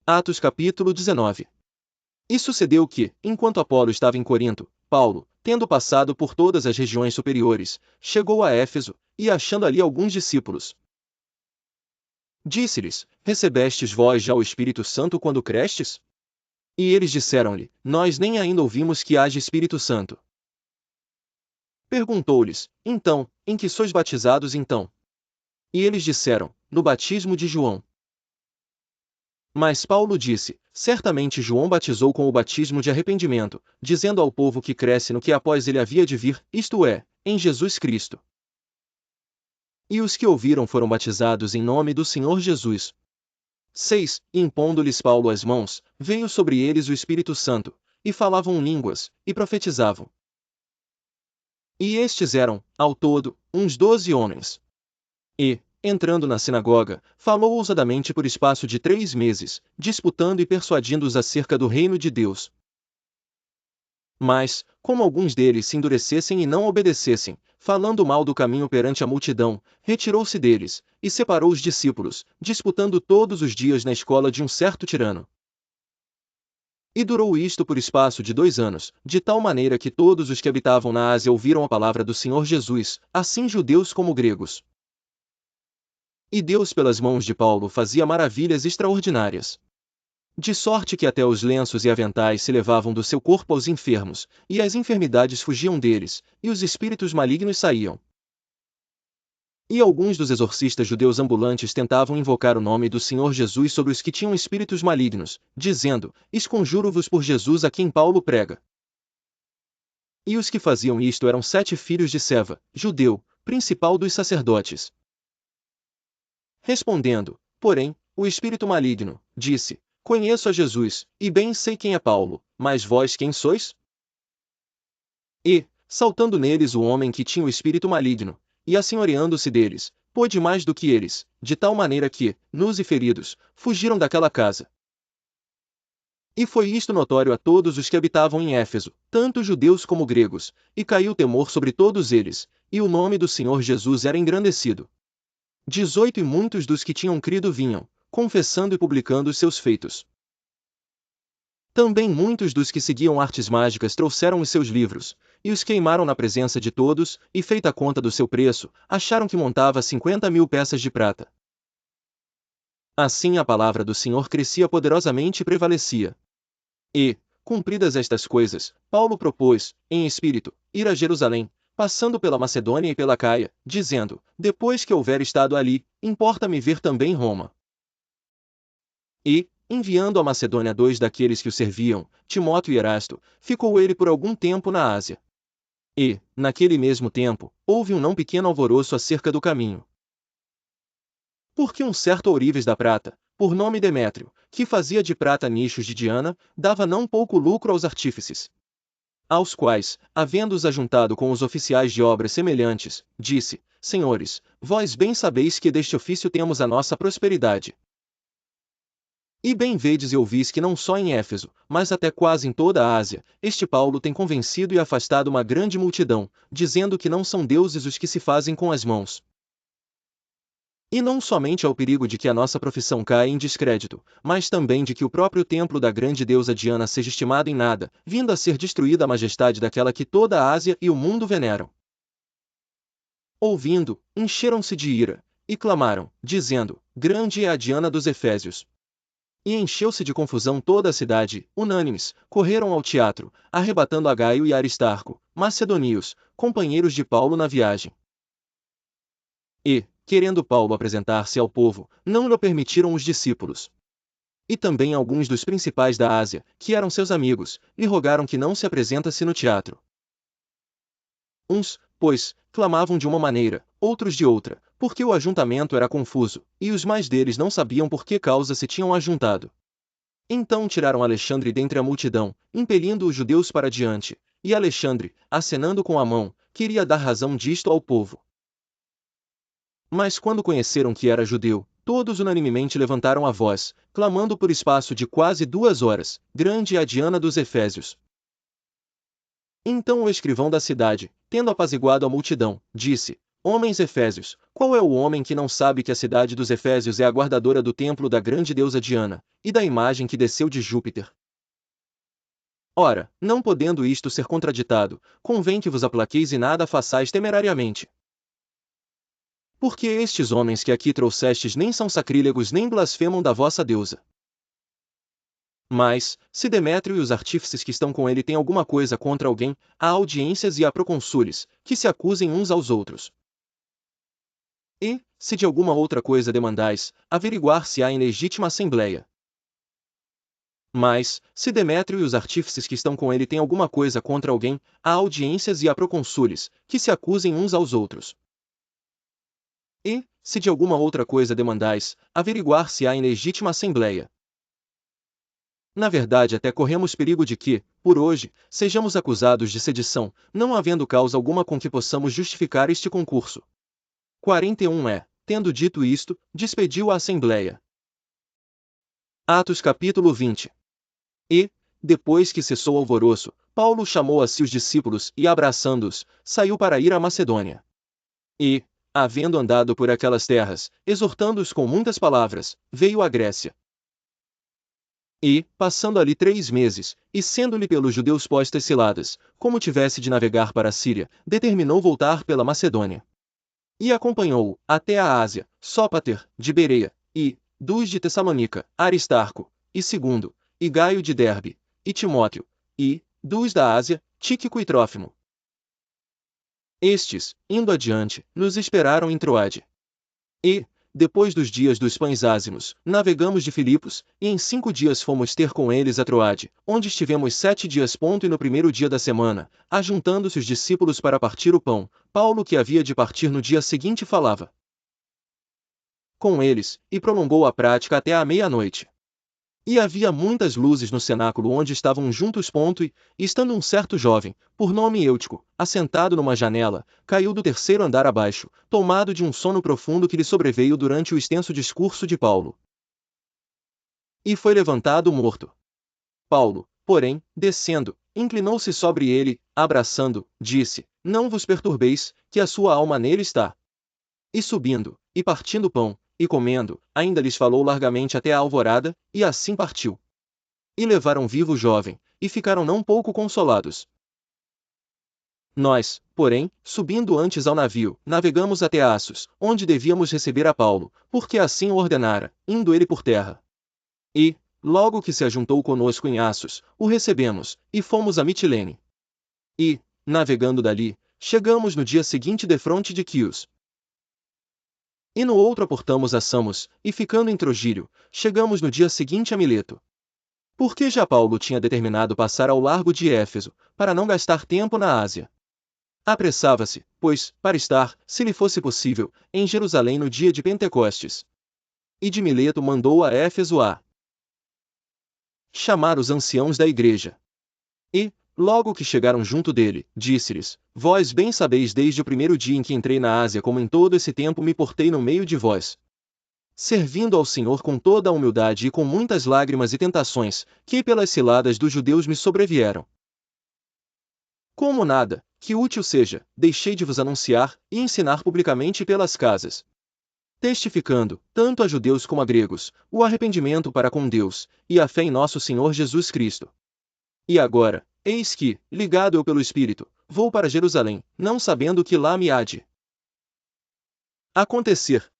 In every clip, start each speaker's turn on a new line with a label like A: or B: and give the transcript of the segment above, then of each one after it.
A: Atos capítulo 19. E sucedeu que, enquanto Apolo estava em Corinto, Paulo, tendo passado por todas as regiões superiores, chegou a Éfeso, e achando ali alguns discípulos, disse-lhes: Recebestes vós já o Espírito Santo quando crestes? E eles disseram-lhe: Nós nem ainda ouvimos que haja Espírito Santo. Perguntou-lhes: Então, em que sois batizados então? E eles disseram: No batismo de João. Mas Paulo disse: Certamente João batizou com o batismo de arrependimento, dizendo ao povo que cresce no que após ele havia de vir, isto é, em Jesus Cristo. E os que ouviram foram batizados em nome do Senhor Jesus. 6. E impondo-lhes Paulo as mãos, veio sobre eles o Espírito Santo, e falavam línguas, e profetizavam. E estes eram, ao todo, uns 12 homens. E, entrando na sinagoga, falou ousadamente por espaço de 3 meses, disputando e persuadindo-os acerca do reino de Deus. Mas, como alguns deles se endurecessem e não obedecessem, falando mal do caminho perante a multidão, retirou-se deles, e separou os discípulos, disputando todos os dias na escola de um certo tirano. E durou isto por espaço de 2 anos, de tal maneira que todos os que habitavam na Ásia ouviram a palavra do Senhor Jesus, assim judeus como gregos. E Deus pelas mãos de Paulo fazia maravilhas extraordinárias. De sorte que até os lenços e aventais se levavam do seu corpo aos enfermos, e as enfermidades fugiam deles, e os espíritos malignos saíam. E alguns dos exorcistas judeus ambulantes tentavam invocar o nome do Senhor Jesus sobre os que tinham espíritos malignos, dizendo: Esconjuro-vos por Jesus a quem Paulo prega. E os que faziam isto eram 7 filhos de Seva, judeu, principal dos sacerdotes. Respondendo, porém, o espírito maligno, disse: Conheço a Jesus, e bem sei quem é Paulo, mas vós quem sois? E, saltando neles o homem que tinha o espírito maligno, e assenhoreando-se deles, pôde mais do que eles, de tal maneira que, nus e feridos, fugiram daquela casa. E foi isto notório a todos os que habitavam em Éfeso, tanto judeus como gregos, e caiu temor sobre todos eles, e o nome do Senhor Jesus era engrandecido. 18 E muitos dos que tinham crido vinham, confessando e publicando os seus feitos. Também muitos dos que seguiam artes mágicas trouxeram os seus livros, e os queimaram na presença de todos, e feita a conta do seu preço, acharam que montava 50.000 peças de prata. Assim a palavra do Senhor crescia poderosamente e prevalecia. E, cumpridas estas coisas, Paulo propôs, em espírito, ir a Jerusalém, passando pela Macedônia e pela Caia, dizendo: Depois que houver estado ali, importa-me ver também Roma. E, enviando a Macedônia 2 daqueles que o serviam, Timóteo e Erasto, ficou ele por algum tempo na Ásia. E, naquele mesmo tempo, houve um não pequeno alvoroço acerca do caminho. Porque um certo ourives da prata, por nome Demétrio, que fazia de prata nichos de Diana, dava não pouco lucro aos artífices. Aos quais, havendo-os ajuntado com os oficiais de obras semelhantes, disse: Senhores, vós bem sabeis que deste ofício temos a nossa prosperidade. E bem vedes e ouvis que não só em Éfeso, mas até quase em toda a Ásia, este Paulo tem convencido e afastado uma grande multidão, dizendo que não são deuses os que se fazem com as mãos. E não somente ao perigo de que a nossa profissão caia em descrédito, mas também de que o próprio templo da grande deusa Diana seja estimado em nada, vindo a ser destruída a majestade daquela que toda a Ásia e o mundo veneram. Ouvindo, encheram-se de ira, e clamaram, dizendo: Grande é a Diana dos Efésios. E encheu-se de confusão toda a cidade, unânimes, correram ao teatro, arrebatando a Gaio e Aristarco, macedonios, companheiros de Paulo na viagem. E, querendo Paulo apresentar-se ao povo, não lhe permitiram os discípulos. E também alguns dos principais da Ásia, que eram seus amigos, lhe rogaram que não se apresentasse no teatro. Uns, pois, clamavam de uma maneira, outros de outra, porque o ajuntamento era confuso, e os mais deles não sabiam por que causa se tinham ajuntado. Então tiraram Alexandre dentre a multidão, impelindo os judeus para diante, e Alexandre, acenando com a mão, queria dar razão disto ao povo. Mas quando conheceram que era judeu, todos unanimemente levantaram a voz, clamando por espaço de quase 2 horas: Grande é a Diana dos Efésios. Então o escrivão da cidade, tendo apaziguado a multidão, disse: Homens efésios, qual é o homem que não sabe que a cidade dos Efésios é a guardadora do templo da grande deusa Diana, e da imagem que desceu de Júpiter? Ora, não podendo isto ser contraditado, convém que vos aplaqueis e nada façais temerariamente. Porque estes homens que aqui trouxestes nem são sacrílegos nem blasfemam da vossa deusa. Mas, se Demétrio e os artífices que estão com ele têm alguma coisa contra alguém, há audiências e há procônsules, que se acusem uns aos outros. E, se de alguma outra coisa demandais, averiguar se há em legítima assembleia. Mas, se Demétrio e os artífices que estão com ele têm alguma coisa contra alguém, há audiências e há procônsules, que se acusem uns aos outros. E, se de alguma outra coisa demandais, averiguar se há em legítima assembleia. Na verdade, até corremos perigo de que, por hoje, sejamos acusados de sedição, não havendo causa alguma com que possamos justificar este concurso. 41 Tendo dito isto, despediu a assembleia. Atos capítulo 20. E, depois que cessou o alvoroço, Paulo chamou a si os discípulos e, abraçando-os, saiu para ir à Macedônia. E, havendo andado por aquelas terras, exortando-os com muitas palavras, veio à Grécia. E, passando ali 3 meses, e sendo-lhe pelos judeus postas ciladas, como tivesse de navegar para a Síria, determinou voltar pela Macedônia. E acompanhou-o, até a Ásia, Sópater, de Bereia, e, dos de Tessalônica, Aristarco, e segundo, e Gaio de Derbe, e Timóteo, e, dos da Ásia, Tíquico e Trófimo. Estes, indo adiante, nos esperaram em Troade. E, depois dos dias dos pães ázimos, navegamos de Filipos, e em 5 dias fomos ter com eles a Troade, onde estivemos 7 dias. E no primeiro dia da semana, ajuntando-se os discípulos para partir o pão, Paulo, que havia de partir no dia seguinte, falava com eles, e prolongou a prática até à meia-noite. E havia muitas luzes no cenáculo onde estavam juntos. E, estando um certo jovem, por nome Eutico, assentado numa janela, caiu do 3º andar abaixo, tomado de um sono profundo que lhe sobreveio durante o extenso discurso de Paulo. E foi levantado morto. Paulo, porém, descendo, inclinou-se sobre ele, abraçando, disse: Não vos perturbeis, que a sua alma nele está. E subindo, e partindo o pão, e comendo, ainda lhes falou largamente até a alvorada, e assim partiu. E levaram vivo o jovem, e ficaram não pouco consolados. Nós, porém, subindo antes ao navio, navegamos até Assos, onde devíamos receber a Paulo, porque assim o ordenara, indo ele por terra. E, logo que se ajuntou conosco em Assos, o recebemos, e fomos a Mitilene. E, navegando dali, chegamos no dia seguinte defronte de Quios. E no outro aportamos a Samos, e ficando em Trogílio, chegamos no dia seguinte a Mileto. Porque já Paulo tinha determinado passar ao largo de Éfeso, para não gastar tempo na Ásia. Apressava-se, pois, para estar, se lhe fosse possível, em Jerusalém no dia de Pentecostes. E de Mileto mandou a Éfeso a chamar os anciãos da igreja. E, logo que chegaram junto dele, disse-lhes: Vós bem sabeis desde o primeiro dia em que entrei na Ásia como em todo esse tempo me portei no meio de vós, servindo ao Senhor com toda a humildade e com muitas lágrimas e tentações, que pelas ciladas dos judeus me sobrevieram. Como nada, que útil seja, deixei de vos anunciar e ensinar publicamente pelas casas, testificando, tanto a judeus como a gregos, o arrependimento para com Deus, e a fé em nosso Senhor Jesus Cristo. E agora, eis que, ligado eu pelo Espírito, vou para Jerusalém, não sabendo o que lá me há de acontecer,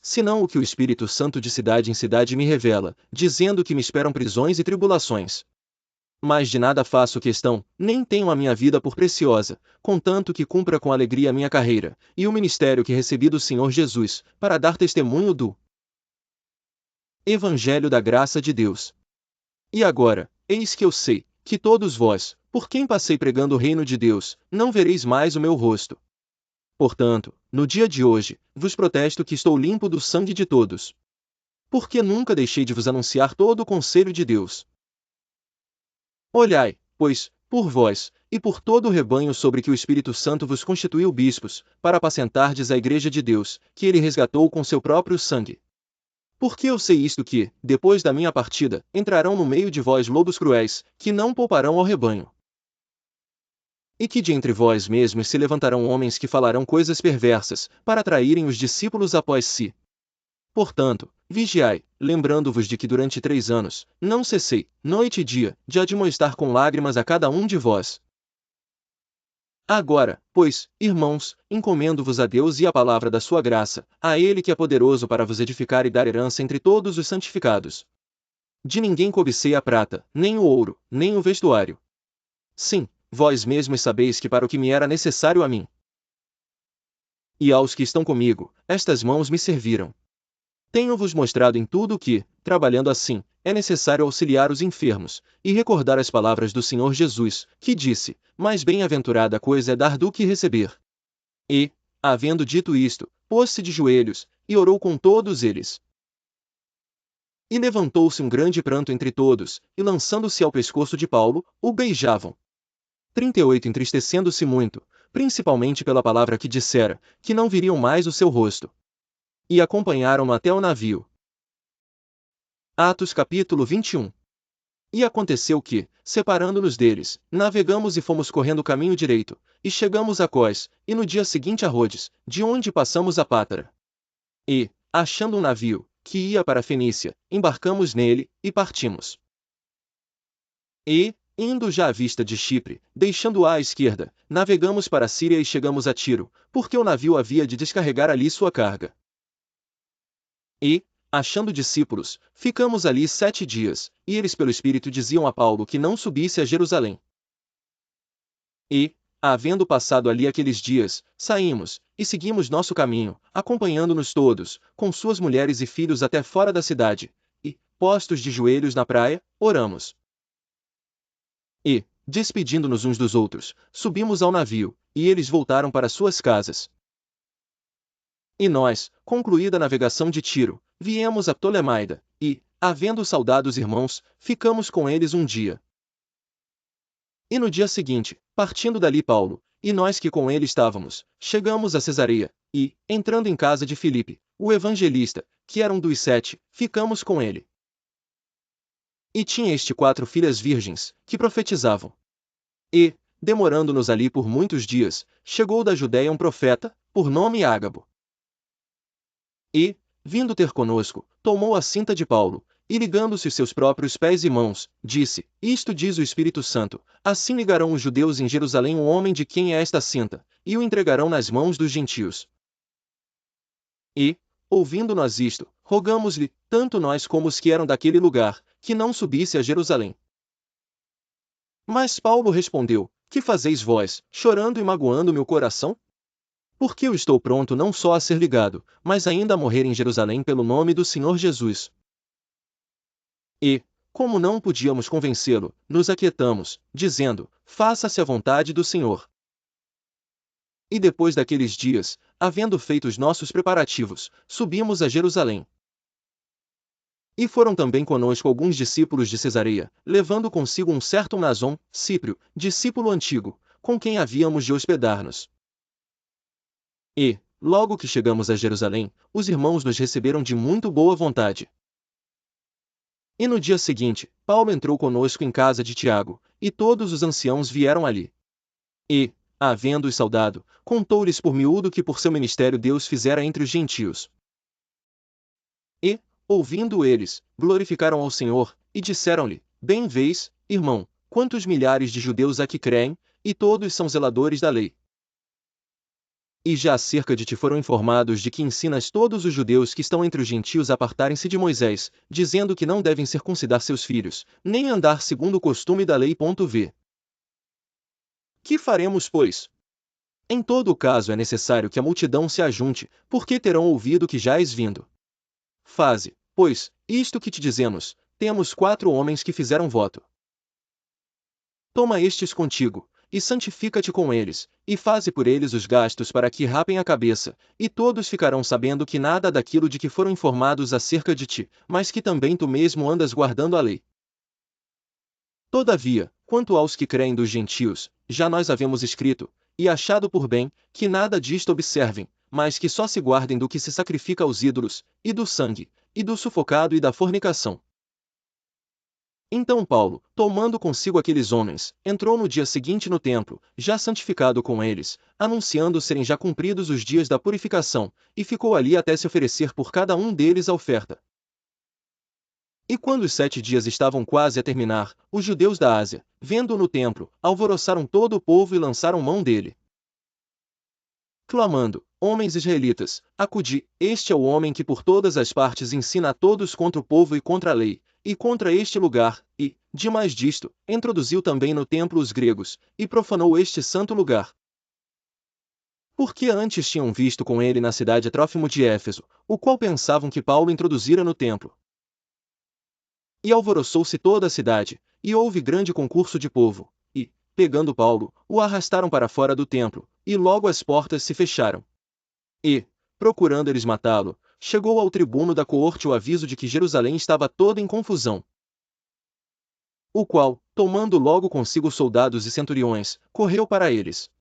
A: senão o que o Espírito Santo de cidade em cidade me revela, dizendo que me esperam prisões e tribulações. Mas de nada faço questão, nem tenho a minha vida por preciosa, contanto que cumpra com alegria a minha carreira, e o ministério que recebi do Senhor Jesus, para dar testemunho do Evangelho da graça de Deus. E agora, eis que eu sei, que todos vós, por quem passei pregando o reino de Deus, não vereis mais o meu rosto. Portanto, no dia de hoje, vos protesto que estou limpo do sangue de todos. Porque nunca deixei de vos anunciar todo o conselho de Deus. Olhai, pois, por vós, e por todo o rebanho sobre que o Espírito Santo vos constituiu bispos, para apacentardes a igreja de Deus, que ele resgatou com seu próprio sangue. Porque eu sei isto que, depois da minha partida, entrarão no meio de vós lobos cruéis, que não pouparão ao rebanho. E que de entre vós mesmos se levantarão homens que falarão coisas perversas, para atraírem os discípulos após si. Portanto, vigiai, lembrando-vos de que durante 3 anos, não cessei, noite e dia, de admoestar com lágrimas a cada um de vós. Agora, pois, irmãos, encomendo-vos a Deus e à palavra da sua graça, a Ele que é poderoso para vos edificar e dar herança entre todos os santificados. De ninguém cobicei a prata, nem o ouro, nem o vestuário. Sim, vós mesmos sabeis que para o que me era necessário a mim e aos que estão comigo, estas mãos me serviram. Tenho-vos mostrado em tudo que, trabalhando assim, é necessário auxiliar os enfermos, e recordar as palavras do Senhor Jesus, que disse: mais bem-aventurada coisa é dar do que receber. E, havendo dito isto, pôs-se de joelhos, e orou com todos eles. E levantou-se um grande pranto entre todos, e lançando-se ao pescoço de Paulo, o beijavam. 38 Entristecendo-se muito, principalmente pela palavra que dissera, que não viriam mais o seu rosto. E acompanharam-no até o navio. Atos capítulo 21. E aconteceu que, separando-nos deles, navegamos e fomos correndo o caminho direito, e chegamos a Cós, e no dia seguinte a Rhodes, de onde passamos a Pátara. E, achando um navio, que ia para a Fenícia, embarcamos nele, e partimos. E, indo já à vista de Chipre, deixando-a à esquerda, navegamos para a Síria e chegamos a Tiro, porque o navio havia de descarregar ali sua carga. E, achando discípulos, ficamos ali 7 dias, e eles pelo Espírito diziam a Paulo que não subisse a Jerusalém. E, havendo passado ali aqueles dias, saímos, e seguimos nosso caminho, acompanhando-nos todos, com suas mulheres e filhos até fora da cidade, e, postos de joelhos na praia, oramos. E, despedindo-nos uns dos outros, subimos ao navio, e eles voltaram para suas casas. E nós, concluída a navegação de Tiro, viemos a Ptolemaida, e, havendo saudado os irmãos, ficamos com eles um dia. E no dia seguinte, partindo dali Paulo, e nós que com ele estávamos, chegamos a Cesareia, e, entrando em casa de Filipe, o evangelista, que era um dos 7, ficamos com ele. E tinha este 4 filhas virgens, que profetizavam. E, demorando-nos ali por muitos dias, chegou da Judéia um profeta, por nome Ágabo. E, vindo ter conosco, tomou a cinta de Paulo, e ligando-se os seus próprios pés e mãos, disse: isto diz o Espírito Santo, assim ligarão os judeus em Jerusalém o homem de quem é esta cinta, e o entregarão nas mãos dos gentios. E, ouvindo nós isto, rogamos-lhe, tanto nós como os que eram daquele lugar, que não subisse a Jerusalém. Mas Paulo respondeu: que fazeis vós, chorando e magoando meu coração? Porque eu estou pronto não só a ser ligado, mas ainda a morrer em Jerusalém pelo nome do Senhor Jesus. E, como não podíamos convencê-lo, nos aquietamos, dizendo: faça-se a vontade do Senhor. E depois daqueles dias, havendo feito os nossos preparativos, subimos a Jerusalém. E foram também conosco alguns discípulos de Cesareia, levando consigo um certo Mnason, Cíprio, discípulo antigo, com quem havíamos de hospedar-nos. E, logo que chegamos a Jerusalém, os irmãos nos receberam de muito boa vontade. E no dia seguinte, Paulo entrou conosco em casa de Tiago, e todos os anciãos vieram ali. E, havendo-os saudado, contou-lhes por miúdo que por seu ministério Deus fizera entre os gentios. E, ouvindo eles, glorificaram ao Senhor, e disseram-lhe: bem vês, irmão, quantos milhares de judeus aqui creem, e todos são zeladores da lei. E já acerca de ti foram informados de que ensinas todos os judeus que estão entre os gentios a apartarem-se de Moisés, dizendo que não devem circuncidar seus filhos, nem andar segundo o costume da lei. V. Que faremos, pois? Em todo o caso é necessário que a multidão se ajunte, porque terão ouvido que já és vindo. Faze, pois, isto que te dizemos: temos 4 homens que fizeram voto. Toma estes contigo, e santifica-te com eles, e faze por eles os gastos para que rapem a cabeça, e todos ficarão sabendo que nada daquilo de que foram informados acerca de ti, mas que também tu mesmo andas guardando a lei. Todavia, quanto aos que creem dos gentios, já nós havemos escrito, e achado por bem, que nada disto observem, mas que só se guardem do que se sacrifica aos ídolos, e do sangue, e do sufocado e da fornicação. Então Paulo, tomando consigo aqueles homens, entrou no dia seguinte no templo, já santificado com eles, anunciando serem já cumpridos os dias da purificação, e ficou ali até se oferecer por cada um deles a oferta. E quando os 7 dias estavam quase a terminar, os judeus da Ásia, vendo-o no templo, alvoroçaram todo o povo e lançaram mão dele, clamando: Homens israelitas, acudi, este é o homem que por todas as partes ensina a todos contra o povo e contra a lei, e contra este lugar, e, demais disto, introduziu também no templo os gregos, e profanou este santo lugar. Porque antes tinham visto com ele na cidade Trófimo de Éfeso, o qual pensavam que Paulo introduzira no templo. E alvoroçou-se toda a cidade, e houve grande concurso de povo, e, pegando Paulo, o arrastaram para fora do templo, e logo as portas se fecharam. E, procurando eles matá-lo, chegou ao tribuno da coorte o aviso de que Jerusalém estava toda em confusão. O qual, tomando logo consigo soldados e centuriões, correu para eles.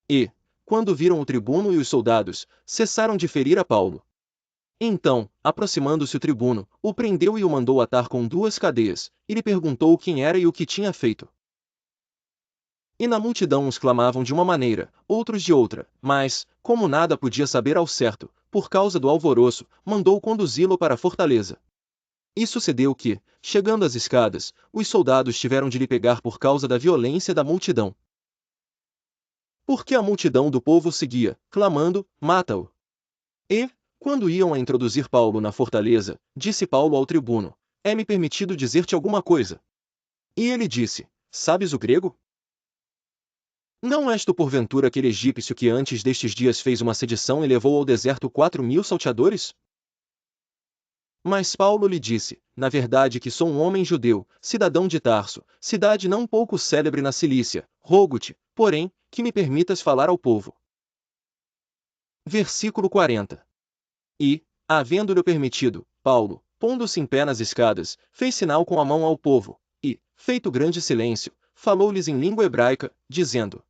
A: E, quando viram o tribuno e os soldados, cessaram de ferir a Paulo. Então, aproximando-se o tribuno, o prendeu e o mandou atar com 2 cadeias, e lhe perguntou quem era e o que tinha feito. E na multidão uns clamavam de uma maneira, outros de outra, mas, como nada podia saber ao certo, por causa do alvoroço, mandou conduzi-lo para a fortaleza. E sucedeu que, chegando às escadas, os soldados tiveram de lhe pegar por causa da violência da multidão. Porque a multidão do povo seguia, clamando: Mata-o! E, quando iam a introduzir Paulo na fortaleza, disse Paulo ao tribuno: É-me permitido dizer-te alguma coisa. E ele disse: Sabes o grego? Não és tu porventura aquele egípcio que antes destes dias fez uma sedição e levou ao deserto 4.000 salteadores? Mas Paulo lhe disse: Na verdade que sou um homem judeu, cidadão de Tarso, cidade não pouco célebre na Cilícia, rogo-te, porém, que me permitas falar ao povo. Versículo 40. E, havendo-lhe permitido, Paulo, pondo-se em pé nas escadas, fez sinal com a mão ao povo, e, feito grande silêncio, falou-lhes em língua hebraica, dizendo: